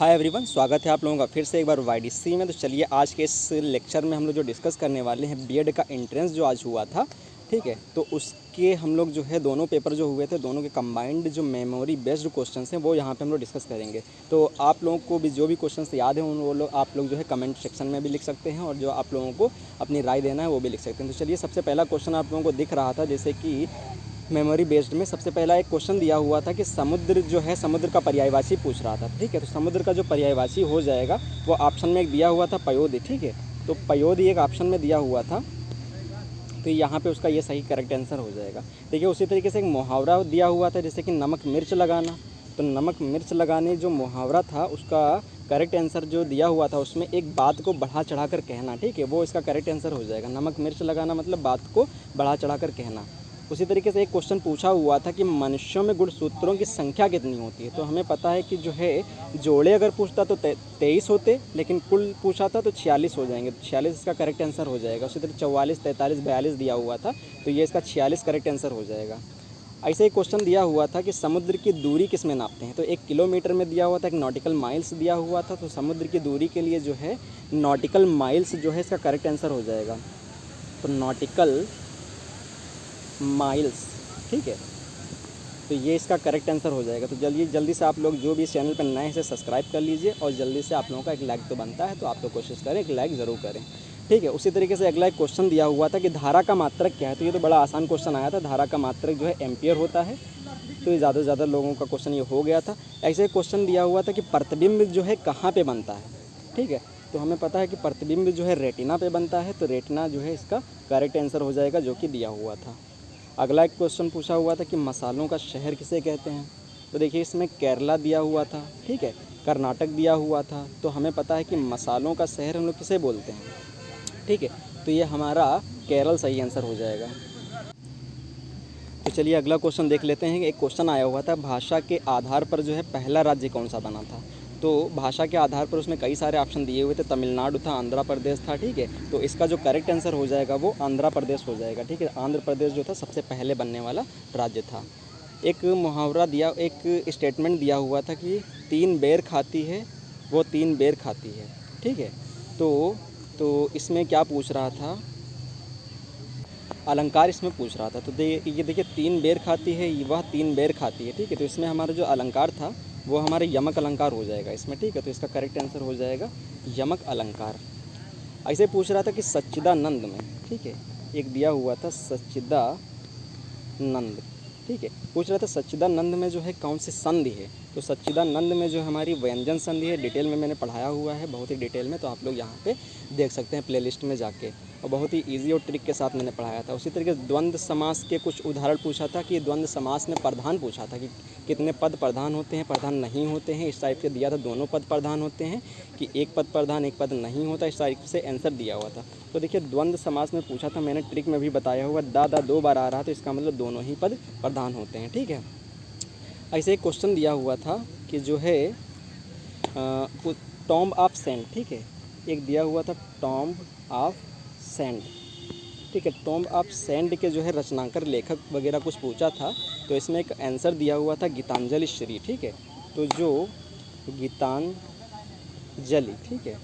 Hi everyone, स्वागत है आप लोगों का फिर से एक बार वाईडीसी में। तो चलिए आज के इस लेक्चर में हम लोग जो डिस्कस करने वाले हैं बीएड का एंट्रेंस जो आज हुआ था, ठीक है। तो उसके हम लोग जो है दोनों पेपर जो हुए थे, दोनों के कंबाइंड जो मेमोरी बेस्ड क्वेश्चंस हैं वो यहाँ पे हम लोग डिस्कस करेंगे। तो आप लोगों को भी जो भी क्वेश्चंस याद हैं वो लोग आप लोग जो है कमेंट सेक्शन में भी लिख सकते हैं, और जो आप लोगों को अपनी राय देना है वो भी लिख सकते हैं। तो चलिए सबसे पहला क्वेश्चन आप लोगों को दिख रहा था, जैसे कि मेमोरी बेस्ड में सबसे पहला एक क्वेश्चन दिया हुआ था कि समुद्र जो है, समुद्र का पर्यायवाची पूछ रहा था, ठीक है। तो समुद्र का जो पर्यायवाची हो जाएगा वो ऑप्शन में एक दिया हुआ था पयोधि, ठीक है। तो पयोधि एक ऑप्शन में दिया हुआ था, तो यहाँ पे उसका ये सही करेक्ट आंसर हो जाएगा। देखिए उसी तरीके से एक मुहावरा दिया हुआ था, जैसे कि नमक मिर्च लगाना। तो नमक मिर्च लगाने जो मुहावरा था उसका करेक्ट आंसर जो दिया हुआ था उसमें एक बात को बढ़ा चढ़ा कर कहना, ठीक है, वो इसका करेक्ट आंसर हो जाएगा। नमक मिर्च लगाना मतलब बात को बढ़ा चढ़ा कर कहना। उसी तरीके से एक क्वेश्चन पूछा हुआ था कि मनुष्यों में गुणसूत्रों की संख्या कितनी होती है। तो हमें पता है कि जो है जोड़े अगर पूछता तो 23 होते, लेकिन कुल पूछा था तो 46 हो जाएंगे। 46 इसका करेक्ट आंसर हो जाएगा। उसी तरह 44, 43, 42 दिया हुआ था, तो ये इसका 46 करेक्ट आंसर हो जाएगा। ऐसे ही क्वेश्चन दिया हुआ था कि समुद्र की दूरी किस में नापते हैं। तो 1 किलोमीटर में दिया हुआ था, एक नॉटिकल माइल्स दिया हुआ था। तो समुद्र की दूरी के लिए जो है नॉटिकल माइल्स जो है इसका करेक्ट आंसर हो जाएगा। तो नॉटिकल माइल्स, ठीक है, तो ये इसका करेक्ट आंसर हो जाएगा। तो जल्दी से आप लोग जो भी इस चैनल पर नए हैं इसे सब्सक्राइब कर लीजिए, और जल्दी से आप लोगों का एक लाइक तो बनता है, तो आप लोग कोशिश करें एक लाइक ज़रूर करें, ठीक है। उसी तरीके से अगला एक क्वेश्चन दिया हुआ था कि धारा का मात्रक क्या है। तो ये तो बड़ा आसान क्वेश्चन आया था, धारा का मात्रक जो है एम्पियर होता है। तो ये ज़्यादा से ज़्यादा लोगों का क्वेश्चन ये हो गया था। ऐसे एक क्वेश्चन दिया हुआ था कि प्रतिबिंब जो है कहाँ पर बनता है, ठीक है। तो हमें पता है कि प्रतिबिंब जो है रेटिना पे बनता है, तो रेटिना जो है इसका करेक्ट आंसर हो जाएगा, जो कि दिया हुआ था। अगला एक क्वेश्चन पूछा हुआ था कि मसालों का शहर किसे कहते हैं। तो देखिए इसमें केरला दिया हुआ था, ठीक है, कर्नाटक दिया हुआ था। तो हमें पता है कि मसालों का शहर हम लोग किसे बोलते हैं, ठीक है। तो ये हमारा केरल सही आंसर हो जाएगा। तो चलिए अगला क्वेश्चन देख लेते हैं। एक क्वेश्चन आया हुआ था, भाषा के आधार पर जो है पहला राज्य कौन सा बना था। तो भाषा के आधार पर उसमें कई सारे ऑप्शन दिए हुए थे, तमिलनाडु था, आंध्र प्रदेश था, ठीक है। तो इसका जो करेक्ट आंसर हो जाएगा वो आंध्र प्रदेश हो जाएगा, ठीक है। आंध्र प्रदेश जो था सबसे पहले बनने वाला राज्य था। एक मुहावरा दिया, एक स्टेटमेंट दिया हुआ था कि 3 बेर खाती है वो 3 बेर खाती है, ठीक है। तो इसमें क्या पूछ रहा था, अलंकार इसमें पूछ रहा था। तो ये देखिए 3 बेर खाती है, वह 3 बेर खाती है, ठीक है। तो इसमें हमारा जो अलंकार था वो हमारे यमक अलंकार हो जाएगा इसमें, ठीक है। तो इसका करेक्ट आंसर हो जाएगा यमक अलंकार। ऐसे पूछ रहा था कि सच्चिदानंद में, ठीक है, एक दिया हुआ था सच्चिदानंद, ठीक है। पूछ रहा था सच्चिदानंद में जो है कौन सी संधि है। तो सच्चिदानंद में जो हमारी व्यंजन संधि है, डिटेल में मैंने पढ़ाया हुआ है, बहुत ही डिटेल में, तो आप लोग यहाँ पे देख सकते हैं प्लेलिस्ट में जाके, और बहुत ही इजी और ट्रिक के साथ मैंने पढ़ाया था। उसी तरीके से द्वंद्व समास के कुछ उदाहरण पूछा था कि द्वंद्व समास में प्रधान पूछा था कि कितने पद प्रधान होते हैं, प्रधान नहीं होते हैं, इस टाइप से दिया था। दोनों पद प्रधान होते हैं कि एक पद प्रधान एक पद नहीं होता, इस टाइप से आंसर दिया हुआ था। तो देखिए द्वंद्व समास में पूछा था, मैंने ट्रिक में भी बताया हुआ, दा 2 बार आ रहा, तो इसका मतलब दोनों ही पद प्रधान होते हैं, ठीक है। ऐसे एक क्वेश्चन दिया हुआ था कि जो है टॉम्ब ऑफ सेंट, ठीक है, एक दिया हुआ था टॉम्ब ऑफ सेंट, ठीक है। टॉम्ब ऑफ सेंट के जो है रचनाकार लेखक वगैरह कुछ पूछा था। तो इसमें एक आंसर दिया हुआ था गीतांजलि श्री, ठीक है। तो जो गीतांजलि, ठीक है,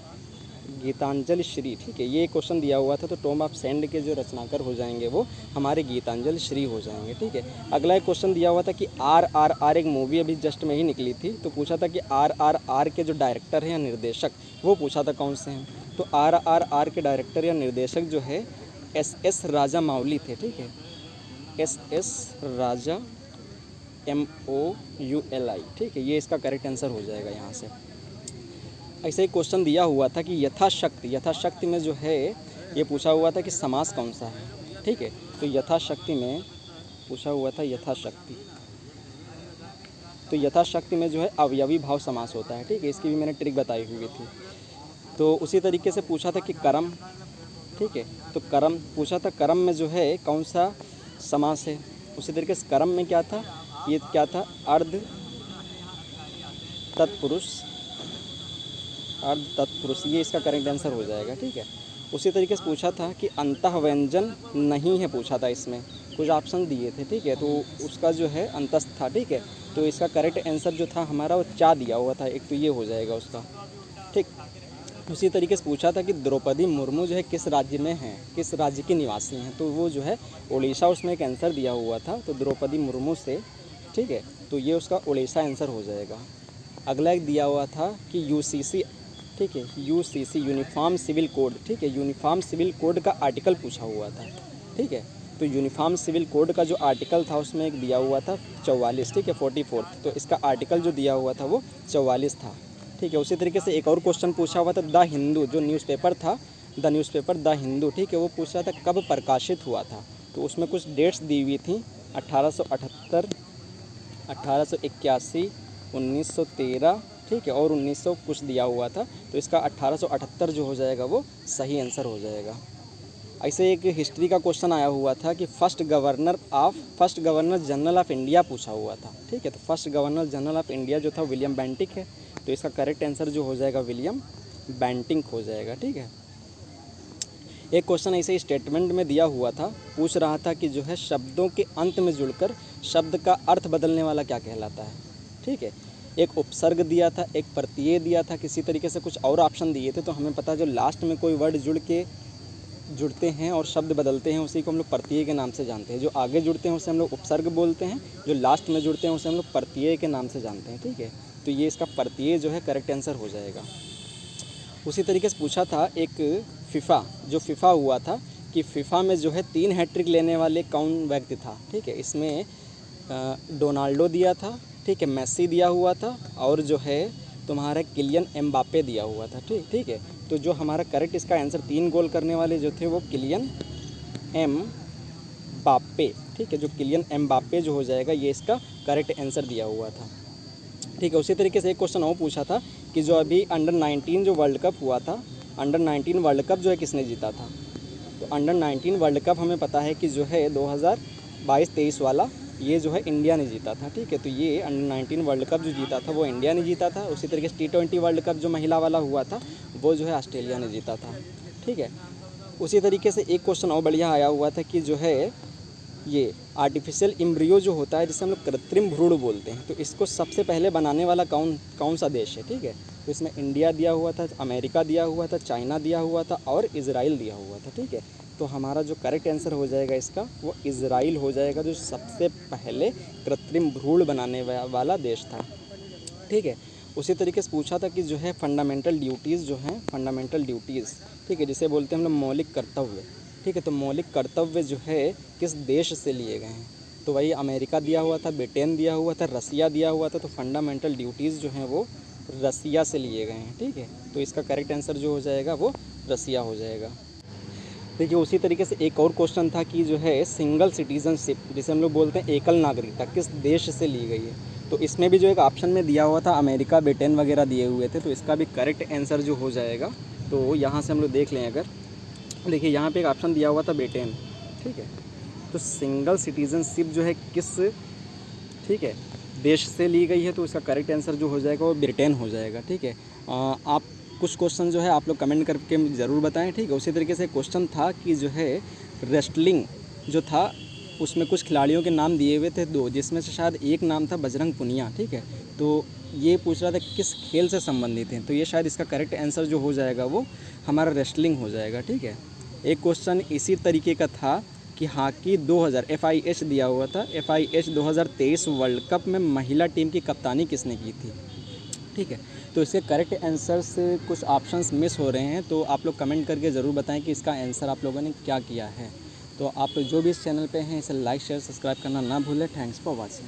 गीतांजलि श्री, ठीक है, ये क्वेश्चन दिया हुआ था। तो टॉम्ब ऑफ सेंट के जो रचनाकार हो जाएंगे वो हमारे गीतांजलि श्री हो जाएंगे, ठीक है। अगला एक क्वेश्चन दिया हुआ था कि RRR एक मूवी अभी जस्ट में ही निकली थी, तो पूछा था कि RRR के जो डायरेक्टर हैं या निर्देशक, वो पूछा था कौन से हैं। तो RRR के डायरेक्टर या निर्देशक जो है SS राजामौली थे, ठीक है, SS राजा MOULI, ठीक है, ये इसका करेक्ट आंसर हो जाएगा यहाँ से। ऐसे ही क्वेश्चन दिया हुआ था कि यथाशक्ति में जो है ये पूछा हुआ था कि समास कौन सा है, ठीक है। तो यथाशक्ति में पूछा हुआ था यथाशक्ति, तो यथाशक्ति में जो है अवयवी भाव समास होता है, ठीक है। इसकी भी मैंने ट्रिक बताई हुई थी। तो उसी तरीके से पूछा था कि कर्म, ठीक है, तो कर्म पूछा था, कर्म में जो है कौन सा समास है। उसी तरीके से कर्म में क्या था, ये क्या था, अर्ध तत्पुरुष, ये इसका करेक्ट आंसर हो जाएगा, ठीक है। उसी तरीके से पूछा था कि अंतः व्यंजन नहीं है, पूछा था, इसमें कुछ ऑप्शन दिए थे, ठीक है। तो उसका जो है अंतस्थ था, ठीक है। तो इसका करेक्ट आंसर जो था हमारा वो चा दिया हुआ था एक, तो ये हो जाएगा उसका। ठीक, उसी तरीके से पूछा था कि द्रौपदी मुर्मू जो है किस राज्य में हैं, किस राज्य की निवासी हैं, तो वो जो है उड़ीसा, उसमें एक आंसर दिया हुआ था, तो द्रौपदी मुर्मू से, ठीक है, तो ये उसका उड़ीसा आंसर हो जाएगा। अगला एक दिया हुआ था कि यूसीसी, ठीक है, यूसीसी यूनिफॉर्म सिविल कोड, ठीक है, यूनिफॉर्म सिविल कोड का आर्टिकल पूछा हुआ था, ठीक है, तो यूनिफॉर्म सिविल कोड का जो आर्टिकल था उसमें एक दिया हुआ था 44, ठीक है, 44, तो इसका आर्टिकल जो दिया हुआ था वो 44 था, ठीक है। उसी तरीके से एक और क्वेश्चन पूछा हुआ था द हिंदू, जो न्यूज़पेपर था, द न्यूज़पेपर द हिंदू, ठीक है, वो पूछ रहा था कब प्रकाशित हुआ था, तो उसमें कुछ डेट्स दी हुई थी 1878, 1881, 1913, ठीक है, और 1900 कुछ दिया हुआ था, तो इसका 1878 जो हो जाएगा वो सही आंसर हो जाएगा। ऐसे एक हिस्ट्री का क्वेश्चन आया हुआ था कि first governor general of India पूछा हुआ था, ठीक है, तो first governor general of India जो था विलियम बेंटिक है, तो इसका करेक्ट आंसर जो हो जाएगा विलियम बेंटिक हो जाएगा, ठीक है। एक क्वेश्चन ऐसे ही स्टेटमेंट में दिया हुआ था, पूछ रहा था कि जो है शब्दों के अंत में जुड़कर शब्द का अर्थ बदलने वाला क्या कहलाता है, ठीक है। एक उपसर्ग दिया था, एक प्रत्यय दिया था, किसी तरीके से कुछ और ऑप्शन दिए थे, तो हमें पता है जो लास्ट में कोई वर्ड जुड़ते हैं और शब्द बदलते हैं उसी को हम लोग प्रत्यय के नाम से जानते हैं। जो आगे जुड़ते हैं उसे हम लोग उपसर्ग बोलते हैं, जो लास्ट में जुड़ते हैं उसे हम लोग प्रत्यय के नाम से जानते हैं, ठीक है, तो ये इसका प्रत्यय जो है करेक्ट आंसर हो जाएगा। उसी तरीके से पूछा था एक फीफा हुआ था कि फीफा में जो है 3 हैट्रिक लेने वाले कौन व्यक्ति था, ठीक है, इसमें डोनाल्डो दिया था, ठीक है, मेसी दिया हुआ था, और जो है तुम्हारा किलियन एम्बापे दिया हुआ था, ठीक है, तो जो हमारा करेक्ट इसका आंसर 3 गोल करने वाले जो थे वो किलियन एम्बापे, ठीक है, जो किलियन एम्बापे जो हो जाएगा ये इसका करेक्ट आंसर दिया हुआ था, ठीक है। उसी तरीके से एक क्वेश्चन और पूछा था कि जो अभी अंडर 19 जो वर्ल्ड कप हुआ था, अंडर 19 वर्ल्ड कप जो है किसने जीता था, तो अंडर 19 वर्ल्ड कप हमें पता है कि जो है 2022-23 वाला ये जो है इंडिया ने जीता था, ठीक है, तो ये अंडर 19 वर्ल्ड कप जो जीता था वो इंडिया ने जीता था। उसी तरीके से T20 वर्ल्ड कप जो महिला वाला हुआ था वो जो है ऑस्ट्रेलिया ने जीता था, ठीक है। उसी तरीके से एक क्वेश्चन और बढ़िया आया हुआ था कि जो है ये आर्टिफिशियल एम्ब्रियो जो होता है जिसे हम लोग कृत्रिम भ्रूण बोलते हैं, तो इसको सबसे पहले बनाने वाला कौन सा देश है, ठीक है, तो इसमें इंडिया दिया हुआ था, अमेरिका दिया हुआ था, चाइना दिया हुआ था और इजराइल दिया हुआ था, ठीक है, तो हमारा जो करेक्ट आंसर हो जाएगा इसका वो इजराइल हो जाएगा, जो सबसे पहले कृत्रिम भ्रूण बनाने वाला देश था, ठीक है। उसी तरीके से पूछा था कि जो है फंडामेंटल ड्यूटीज़ जो हैं, फंडामेंटल ड्यूटीज़, ठीक है, जिसे बोलते हैं हम लोग मौलिक कर्तव्य, ठीक है, तो मौलिक कर्तव्य जो है किस देश से लिए गए हैं, तो वही अमेरिका दिया हुआ था, ब्रिटेन दिया हुआ था, रसिया दिया हुआ था, तो फंडामेंटल ड्यूटीज़ जो हैं वो रसिया से लिए गए हैं, ठीक है, तो इसका करेक्ट आंसर जो हो जाएगा वो रसिया हो जाएगा। देखिए उसी तरीके से एक और क्वेश्चन था कि जो है सिंगल सिटीजनशिप जिसे हम लोग बोलते हैं एकल नागरिकता किस देश से ली गई है, तो इसमें भी जो एक ऑप्शन में दिया हुआ था अमेरिका, ब्रिटेन वगैरह दिए हुए थे, तो इसका भी करेक्ट आंसर जो हो जाएगा, तो यहाँ से हम लोग देख लें अगर, देखिए यहाँ पे एक ऑप्शन दिया हुआ था ब्रिटेन, ठीक है, तो सिंगल सिटीजनशिप जो है किस, ठीक है, देश से ली गई है, तो इसका करेक्ट आंसर जो हो जाएगा वो ब्रिटेन हो जाएगा, ठीक है। आप कुछ क्वेश्चन जो है आप लोग कमेंट करके ज़रूर बताएं, ठीक है। उसी तरीके से क्वेश्चन था कि जो है रेस्टलिंग जो था उसमें कुछ खिलाड़ियों के नाम दिए हुए थे 2, जिसमें से शायद एक नाम था बजरंग पुनिया, ठीक है, तो ये पूछ रहा था किस खेल से संबंधित हैं, तो ये शायद इसका करेक्ट आंसर जो हो जाएगा वो हमारा रेस्टलिंग हो जाएगा, ठीक है। एक क्वेश्चन इसी तरीके का था कि हॉकी 2000 FIH दिया हुआ था, FIH 2023 वर्ल्ड कप में महिला टीम की कप्तानी किसने की थी, ठीक है, तो इसके करेक्ट आंसर से कुछ ऑप्शंस मिस हो रहे हैं, तो आप लोग कमेंट करके ज़रूर बताएं कि इसका आंसर आप लोगों ने क्या किया है। तो आप जो भी इस चैनल पे हैं इसे लाइक शेयर सब्सक्राइब करना ना भूलें। Thanks for watching.